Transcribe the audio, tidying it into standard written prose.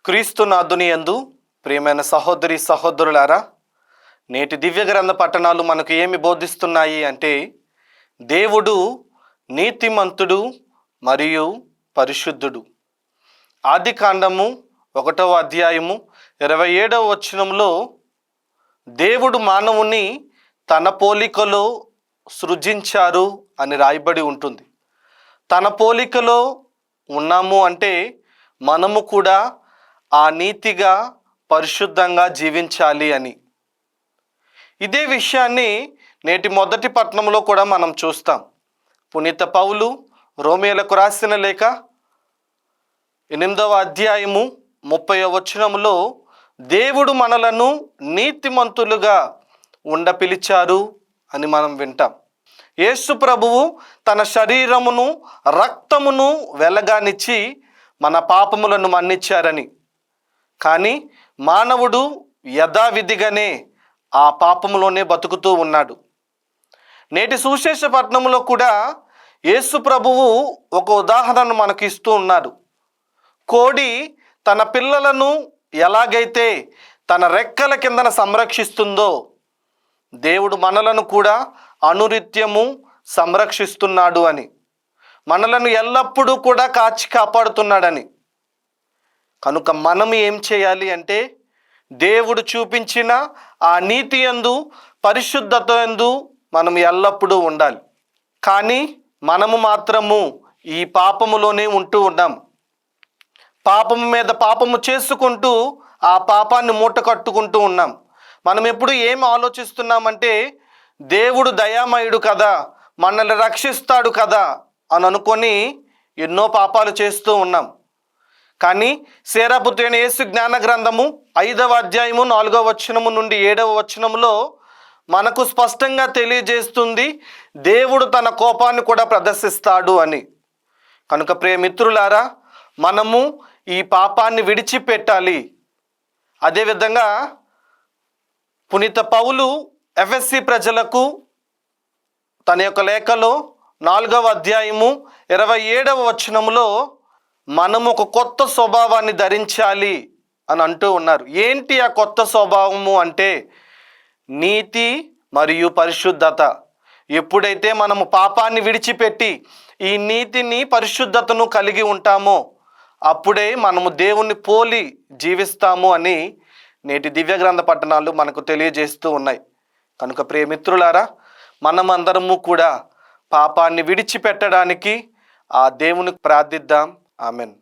క్రీస్తునాథుని యందు ప్రియమైన సహోదరి సహోదరులారా, నేటి దివ్య గ్రంథ పట్టణాలు మనకు ఏమి బోధిస్తున్నాయి అంటే, దేవుడు నీతిమంతుడు మరియు పరిశుద్ధుడు. ఆది కాండము 1వ అధ్యాయము 27వ వచనంలో దేవుడు మానవుని తన పోలికలో సృజించారు అని రాయబడి ఉంటుంది. తన పోలికలో ఉన్నాము అంటే మనము కూడా ఆ నీతిగా పరిశుద్ధంగా జీవించాలి అని. ఇదే విషయాన్ని నేటి మొదటి పట్టణంలో కూడా మనం చూస్తాం. పునీత పౌలు రోమీయులకు రాసిన లేఖ 8వ అధ్యాయము 30వ వచనంలో దేవుడు మనలను నీతిమంతులుగా పిలిచారు అని మనం వింటాం. యేసు ప్రభువు తన శరీరమును రక్తమును వెలగానిచ్చి మన పాపములను మన్నించారని. కానీ మానవుడు యథావిధిగానే ఆ పాపములోనే బతుకుతూ ఉన్నాడు. నేటి సువిశేష పట్టణంలో కూడా యేసు ప్రభువు ఒక ఉదాహరణను మనకు ఇస్తూ ఉన్నారు. కోడి తన పిల్లలను ఎలాగైతే తన రెక్కల కిందన సంరక్షిస్తుందో, దేవుడు మనలను కూడా అనునిత్యము సంరక్షిస్తున్నాడు అని, మనలను ఎల్లప్పుడూ కూడా కాచి కాపాడుతున్నాడని. కనుక మనం ఏం చేయాలి అంటే, దేవుడు చూపించిన ఆ నీతి యందు పరిశుద్ధత యందు మనం ఎల్లప్పుడూ ఉండాలి. కానీ మనము మాత్రము ఈ పాపములోనే ఉంటూ ఉన్నాం. పాపము మీద పాపము చేసుకుంటూ ఆ పాపాన్ని మూట కట్టుకుంటూ ఉన్నాం. మనం ఎప్పుడు ఏం ఆలోచిస్తున్నామంటే, దేవుడు దయామయుడు కదా, మనల్ని రక్షిస్తాడు కదా అని అనుకొని ఎన్నో పాపాలు చేస్తూ ఉన్నాం. కానీ సేరాపుత్రి అయిన యేసు జ్ఞాన గ్రంథము 5వ అధ్యాయము 4వ వచనము నుండి 7వ వచనంలో మనకు స్పష్టంగా తెలియజేస్తుంది, దేవుడు తన కోపాన్ని కూడా ప్రదర్శిస్తాడు అని. కనుక ప్రియమిత్రులారా, మనము ఈ పాపాన్ని విడిచిపెట్టాలి. అదేవిధంగా పునీత పౌలు ఎఫెసీ ప్రజలకు తన యొక్క లేఖలో 4వ అధ్యాయము 27వ వచనంలో మనము ఒక కొత్త స్వభావాన్ని ధరించాలి అని అంటూ ఉన్నారు. ఏంటి ఆ కొత్త స్వభావము అంటే, నీతి మరియు పరిశుద్ధత. ఎప్పుడైతే మనము పాపాన్ని విడిచిపెట్టి ఈ నీతిని పరిశుద్ధతను కలిగి ఉంటామో, అప్పుడే మనము దేవుణ్ణి పోలి జీవిస్తాము అని నేటి దివ్య గ్రంథ పట్టణాలు మనకు తెలియజేస్తూ ఉన్నాయి. కనుక ప్రియమిత్రులారా, మనమందరము కూడా పాపాన్ని విడిచిపెట్టడానికి ఆ దేవునికి ప్రార్థిద్దాం. ఆమెన్.